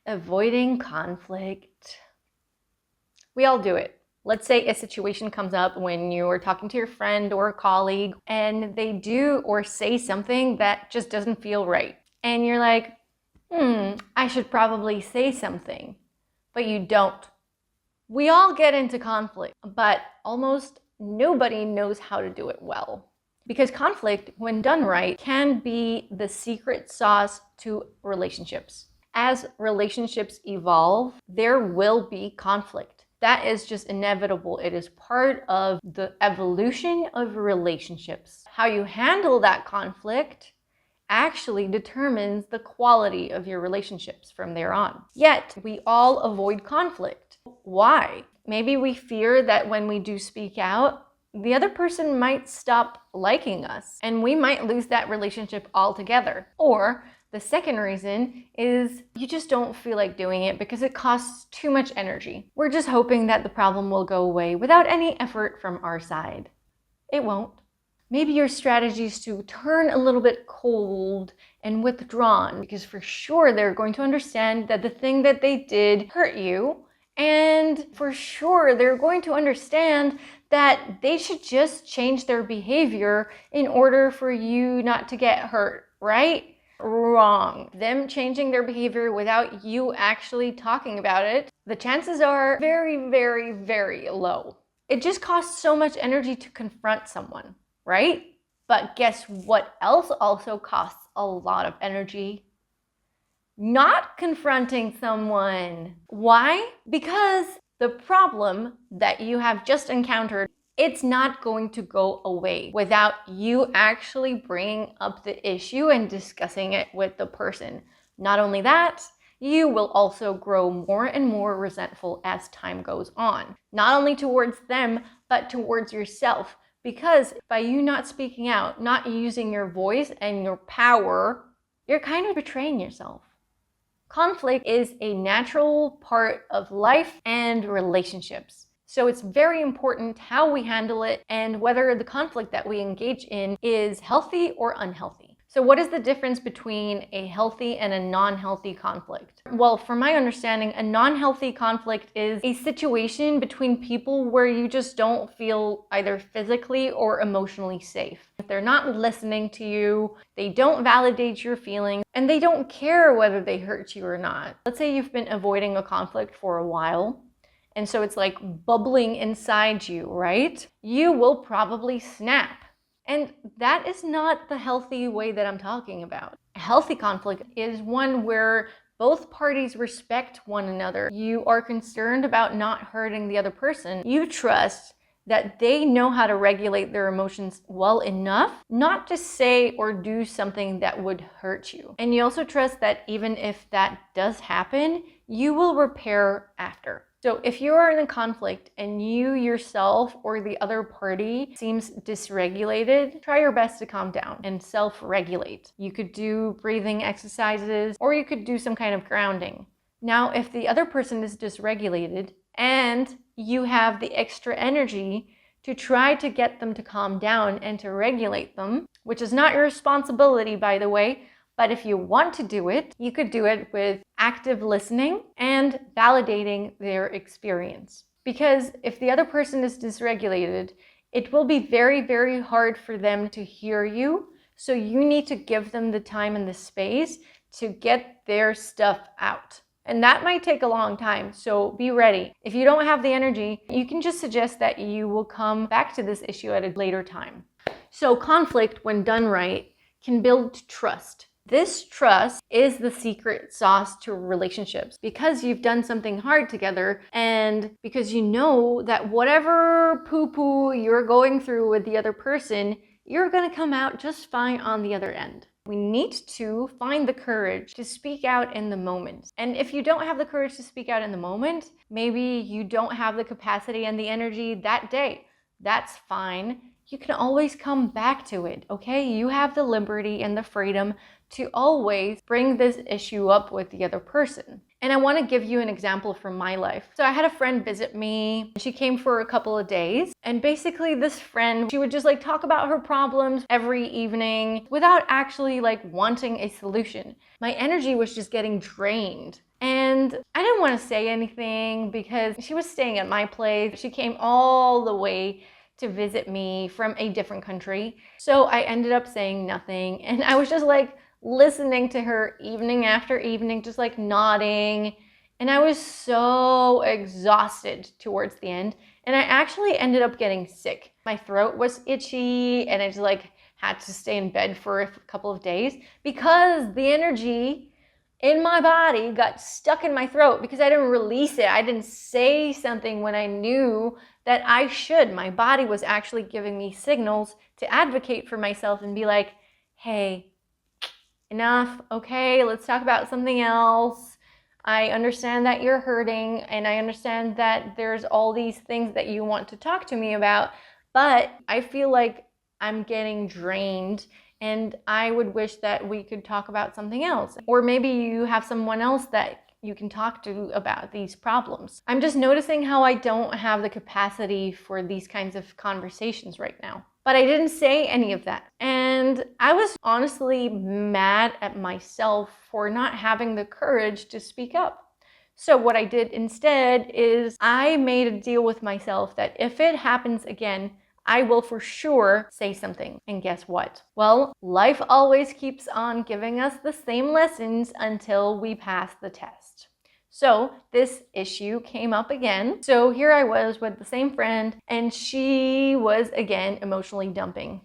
Avoiding conflict. We all do it. Let's say a situation comes up when you're talking to your friend or a colleague and they do or say something that just doesn't feel right. And you're like, I should probably say something, but you don't. We all get into conflict, but almost nobody knows how to do it well. Because conflict, when done right, can be the secret sauce to relationships. As relationships evolve, there will be conflict. That is just inevitable. It is part of the evolution of relationships. How you handle that conflict actually determines the quality of your relationships from there on. Yet, we all avoid conflict. Why? Maybe we fear that when we do speak out, the other person might stop liking us and we might lose that relationship altogether. Or the second reason is you just don't feel like doing it because it costs too much energy. We're just hoping that the problem will go away without any effort from our side. It won't. Maybe your strategy is to turn a little bit cold and withdrawn because for sure they're going to understand that the thing that they did hurt you, and for sure they're going to understand that they should just change their behavior in order for you not to get hurt, right? Wrong. Them changing their behavior without you actually talking about it, the chances are very, very, very low. It just costs so much energy to confront someone, right? But guess what else also costs a lot of energy? Not confronting someone. Why? Because the problem that you have just encountered, it's not going to go away without you actually bringing up the issue and discussing it with the person. Not only that, you will also grow more and more resentful as time goes on. Not only towards them, but towards yourself. Because by you not speaking out, not using your voice and your power, you're kind of betraying yourself. Conflict is a natural part of life and relationships. So it's very important how we handle it and whether the conflict that we engage in is healthy or unhealthy. So what is the difference between a healthy and a non-healthy conflict? Well, from my understanding, a non-healthy conflict is a situation between people where you just don't feel either physically or emotionally safe. If they're not listening to you, they don't validate your feelings, and they don't care whether they hurt you or not. Let's say you've been avoiding a conflict for a while, and so it's like bubbling inside you, right? You will probably snap. And that is not the healthy way that I'm talking about. A healthy conflict is one where both parties respect one another. You are concerned about not hurting the other person. You trust that they know how to regulate their emotions well enough not to say or do something that would hurt you. And you also trust that even if that does happen, you will repair after. So if you are in a conflict and you yourself or the other party seems dysregulated, try your best to calm down and self-regulate. You could do breathing exercises or you could do some kind of grounding. Now, if the other person is dysregulated and you have the extra energy to try to get them to calm down and to regulate them, which is not your responsibility, by the way, but if you want to do it, you could do it with active listening and validating their experience. Because if the other person is dysregulated, it will be very, very hard for them to hear you. So you need to give them the time and the space to get their stuff out. And that might take a long time, so be ready. If you don't have the energy, you can just suggest that you will come back to this issue at a later time. So conflict, when done right, can build trust. This trust is the secret sauce to relationships because you've done something hard together and because you know that whatever poo-poo you're going through with the other person, you're going to come out just fine on the other end. We need to find the courage to speak out in the moment. And if you don't have the courage to speak out in the moment, maybe you don't have the capacity and the energy that day. That's fine. You can always come back to it, okay? You have the liberty and the freedom to always bring this issue up with the other person. And I want to give you an example from my life. So I had a friend visit me. She came for a couple of days. And basically this friend, she would just like talk about her problems every evening without actually like wanting a solution. My energy was just getting drained. And I didn't want to say anything because she was staying at my place. She came all the way to visit me from a different country. So I ended up saying nothing. And I was just like listening to her evening after evening, just like nodding. And I was so exhausted towards the end. And I actually ended up getting sick. My throat was itchy and I just like had to stay in bed for a couple of days because the energy in my body got stuck in my throat because I didn't release it. I didn't say something when I knew that I should. My body was actually giving me signals to advocate for myself and be like, hey, enough, okay, let's talk about something else. I understand that you're hurting and I understand that there's all these things that you want to talk to me about, but I feel like I'm getting drained and I would wish that we could talk about something else. Or maybe you have someone else that you can talk to about these problems. I'm just noticing how I don't have the capacity for these kinds of conversations right now. But I didn't say any of that. And I was honestly mad at myself for not having the courage to speak up. So what I did instead is I made a deal with myself that if it happens again, I will for sure say something. And guess what? Well, life always keeps on giving us the same lessons until we pass the test. So this issue came up again. So here I was with the same friend and she was again emotionally dumping.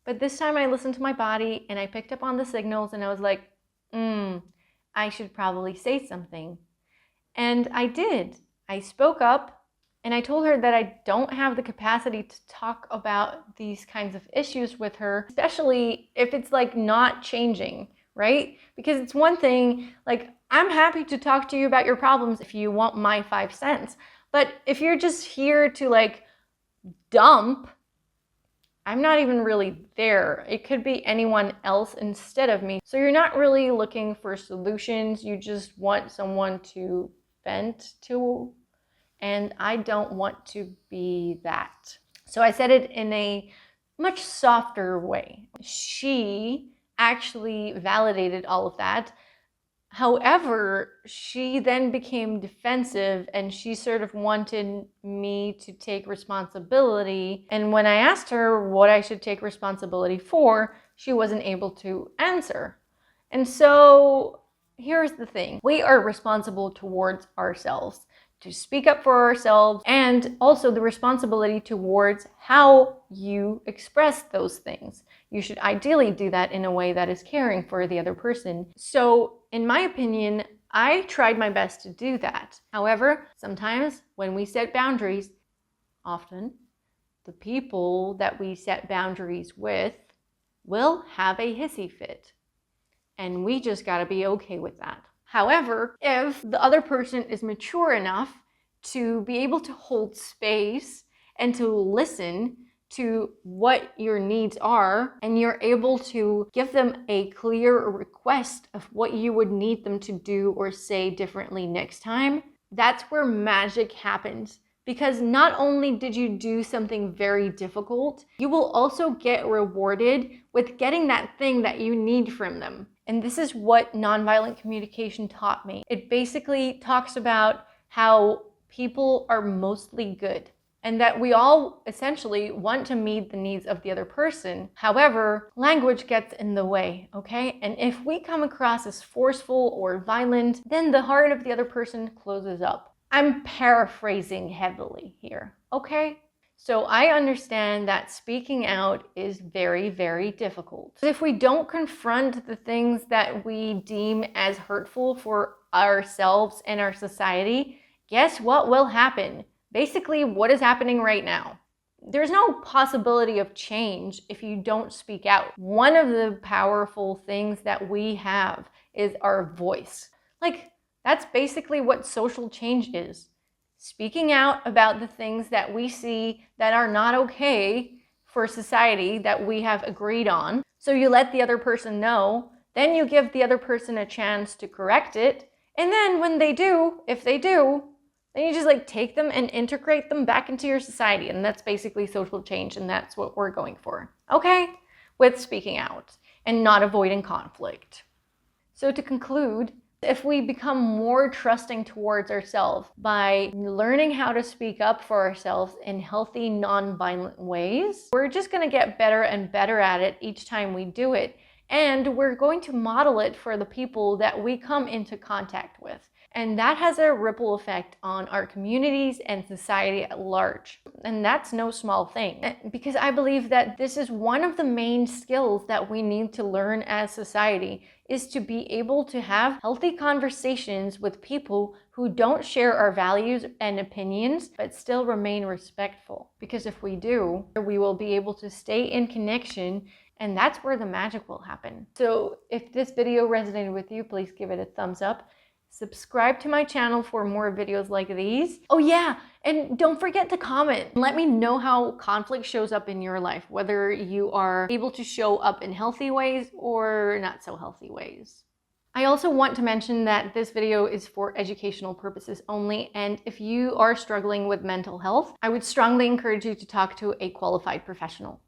But this time I listened to my body and I picked up on the signals and I was like, I should probably say something. And I did. I spoke up. And I told her that I don't have the capacity to talk about these kinds of issues with her, especially if it's like not changing, right? Because it's one thing, like, I'm happy to talk to you about your problems if you want my 5 cents. But if you're just here to like dump, I'm not even really there. It could be anyone else instead of me. So you're not really looking for solutions. You just want someone to vent to. And I don't want to be that. So I said it in a much softer way. She actually validated all of that. However, she then became defensive and she sort of wanted me to take responsibility. And when I asked her what I should take responsibility for, she wasn't able to answer. And so here's the thing. We are responsible towards ourselves, to speak up for ourselves, and also the responsibility towards how you express those things. You should ideally do that in a way that is caring for the other person. So, in my opinion, I tried my best to do that. However, sometimes when we set boundaries, often the people that we set boundaries with will have a hissy fit. And we just gotta be okay with that. However, if the other person is mature enough to be able to hold space and to listen to what your needs are, and you're able to give them a clear request of what you would need them to do or say differently next time, that's where magic happens. Because not only did you do something very difficult, you will also get rewarded with getting that thing that you need from them. And this is what nonviolent communication taught me. It basically talks about how people are mostly good and that we all essentially want to meet the needs of the other person. However, language gets in the way, okay? And if we come across as forceful or violent, then the heart of the other person closes up. I'm paraphrasing heavily here, okay? So I understand that speaking out is very, very difficult. If we don't confront the things that we deem as hurtful for ourselves and our society, guess what will happen? Basically, what is happening right now? There's no possibility of change if you don't speak out. One of the powerful things that we have is our voice. Like, that's basically what social change is. Speaking out about the things that we see that are not okay for society that we have agreed on. So you let the other person know, then you give the other person a chance to correct it. And then when they do, if they do, then you just like take them and integrate them back into your society. And that's basically social change. And that's what we're going for. Okay? With speaking out and not avoiding conflict. So to conclude, If we become more trusting towards ourselves by learning how to speak up for ourselves in healthy, non-violent ways, we're just going to get better and better at it each time we do it. And we're going to model it for the people that we come into contact with. And that has a ripple effect on our communities and society at large. And that's no small thing, because I believe that this is one of the main skills that we need to learn as society, is to be able to have healthy conversations with people who don't share our values and opinions, but still remain respectful. Because if we do, we will be able to stay in connection, and that's where the magic will happen. So if this video resonated with you, please give it a thumbs up. Subscribe to my channel for more videos like these. Oh yeah, and don't forget to comment. Let me know how conflict shows up in your life, whether you are able to show up in healthy ways or not so healthy ways. I also want to mention that this video is for educational purposes only, and if you are struggling with mental health, I would strongly encourage you to talk to a qualified professional.